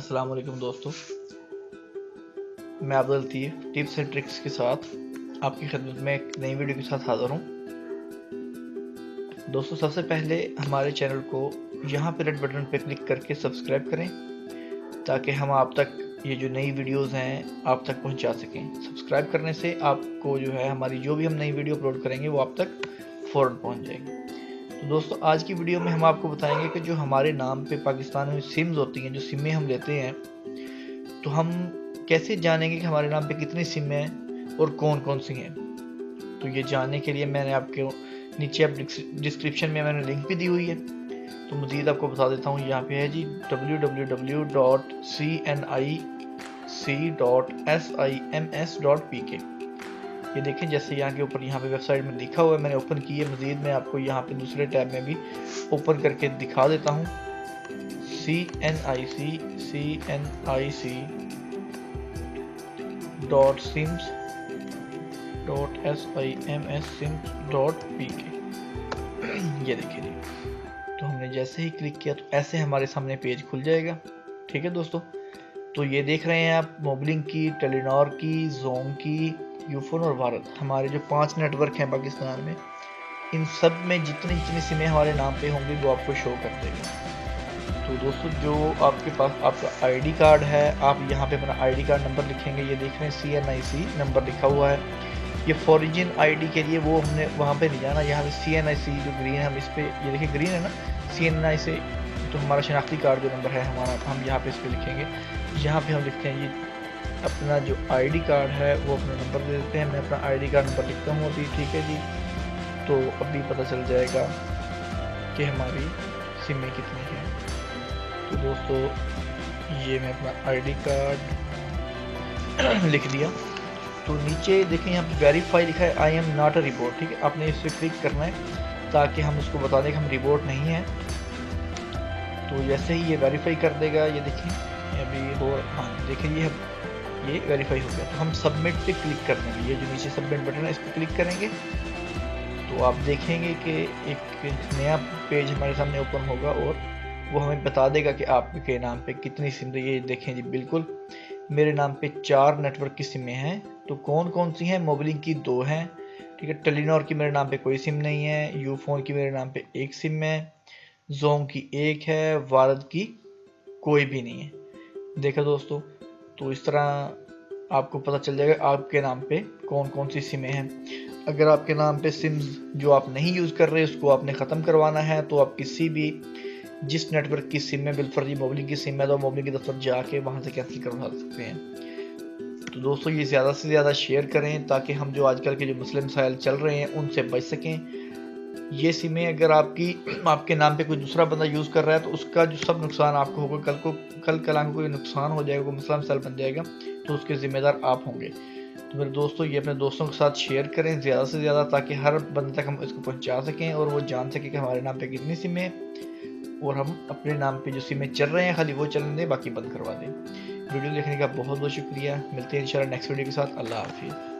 अस्सलाम वालेकुम दोस्तों, मैं Abdul Latif tips and tricks के साथ आपकी खिदमत में एक नई वीडियो के साथ हाज़िर हूँ। दोस्तों, सबसे पहले हमारे चैनल को यहाँ पे रेड बटन पे क्लिक करके सब्सक्राइब करें ताकि हम आप तक ये जो नई वीडियोस हैं आप तक पहुँचा सकें। सब्सक्राइब करने से आपको जो है हमारी जो भी हम नई वीडियो अपलोड करेंगे वो आप तक फ़ौरन पहुँच जाएगी। तो दोस्तों, आज की वीडियो में हम आपको बताएंगे कि जो हमारे नाम पे पाकिस्तान में सिम्स होती हैं, जो सिमें हम लेते हैं, तो हम कैसे जानेंगे कि हमारे नाम पे कितनी सिम हैं और कौन कौन सी हैं। तो ये जानने के लिए मैंने आपके नीचे अब डिस्क्रिप्शन में मैंने लिंक भी दी हुई है, तो मज़ीद आपको बता देता हूँ। यहाँ पे है जी www.cnic.sims.pk। ये देखें, जैसे यहाँ के ऊपर यहाँ पे वेबसाइट में लिखा हुआ है, मैंने ओपन की है। मज़ीद मैं आपको यहाँ पे दूसरे टैब में भी ओपन करके दिखा देता हूँ। cnic.sims.pk। ये देखिए जी, तो हमने जैसे ही क्लिक किया तो ऐसे हमारे सामने पेज खुल जाएगा। ठीक है दोस्तों, तो ये देख रहे हैं आप, मोबलिंक की, टेलीनॉर की, जोंग की, यूफोन और भारत, हमारे जो 5 नेटवर्क हैं पाकिस्तान में, इन सब में जितनी जितनी सिमें हमारे नाम पे होंगी वो आपको शो कर देगा। तो दोस्तों, जो आपके पास आपका आईडी कार्ड है, आप यहाँ पे अपना आईडी कार्ड नंबर लिखेंगे। ये देख रहे हैं CNIC नंबर लिखा हुआ है। ये फॉरिजिन आईडी के लिए वो हमने वहाँ पे नहीं जाना। यहाँ पे CNIC जो ग्रीन है, हम इस पे, ये देखिए ग्रीन है ना, CNIC, तो हमारा शनाख्ती कार्ड जो नंबर है हमारा, हम यहाँ पे इस पर लिखेंगे। यहाँ पे हम लिखते हैं ये अपना जो आईडी कार्ड है वो अपना नंबर दे देते हैं। मैं अपना आईडी कार्ड नंबर लिखता हूँ अभी। ठीक है जी, तो अभी पता चल जाएगा कि हमारी सिमें कितनी हैं। तो दोस्तों, ये मैं अपना आईडी कार्ड लिख दिया। तो नीचे देखें, यहाँ पे वेरीफाई लिखा है, I am not a report. ठीक है, आपने इस पर क्लिक करना है ताकि हम उसको बता दें कि हम रिपोर्ट नहीं हैं। तो जैसे ही ये वेरीफाई कर देगा, ये देखिए अभी हो, हाँ देखिए ये वेरीफाई हो गया। तो हम सबमिट पे क्लिक कर देंगे। ये जो नीचे सबमिट बटन है, इस पर क्लिक करेंगे तो आप देखेंगे कि एक नया पेज हमारे सामने ओपन होगा और वो हमें बता देगा कि आपके नाम पे कितनी सिम। ये देखें जी, बिल्कुल मेरे नाम पे 4 नेटवर्क की सिमें हैं। तो कौन कौन सी हैं? मोबलिंक की 2 हैं। ठीक है, टेलीनॉर की मेरे नाम पे कोई सिम नहीं है, यूफोन की मेरे नाम पे 1 सिम है, जोंग की 1 है, भारत की कोई भी नहीं है। देखा दोस्तों, तो इस तरह आपको पता चल जाएगा आपके नाम पे कौन कौन सी सिमें हैं। अगर आपके नाम पे सिम्स जो आप नहीं यूज़ कर रहे उसको आपने ख़त्म करवाना है, तो आप किसी भी जिस नेटवर्क की सिम है, बिलफर्जी मोबलिंक की सिम है, तो मोबलिंक की दफ्तर जाके वहाँ से कैंसिल करवा सकते हैं। तो दोस्तों, ये ज़्यादा से ज़्यादा शेयर करें ताकि हम जो आजकल के जो मसले मसाइल चल रहे हैं उनसे बच सकें। ये सिमें अगर आपके नाम पे कोई दूसरा बंदा यूज़ कर रहा है तो उसका जो सब नुकसान आपको होगा। कल को कोई नुकसान हो जाएगा, कोई मसला मसाइल बन जाएगा, तो उसके ज़िम्मेदार आप होंगे। तो मेरे दोस्तों, ये अपने दोस्तों के साथ शेयर करें ज़्यादा से ज़्यादा ताकि हर बंदे तक हम इसको पहुंचा सकें और वो जान सके कि हमारे नाम पे कितनी सिमें हैं, और हम अपने नाम पे जो सिमें चल रहे हैं खाली वो चलने दें, बाकी बंद करवा दें। वीडियो देखने का बहुत बहुत शुक्रिया। मिलते हैं इंशाल्लाह नेक्स्ट वीडियो के साथ। अल्लाह हाफिज़।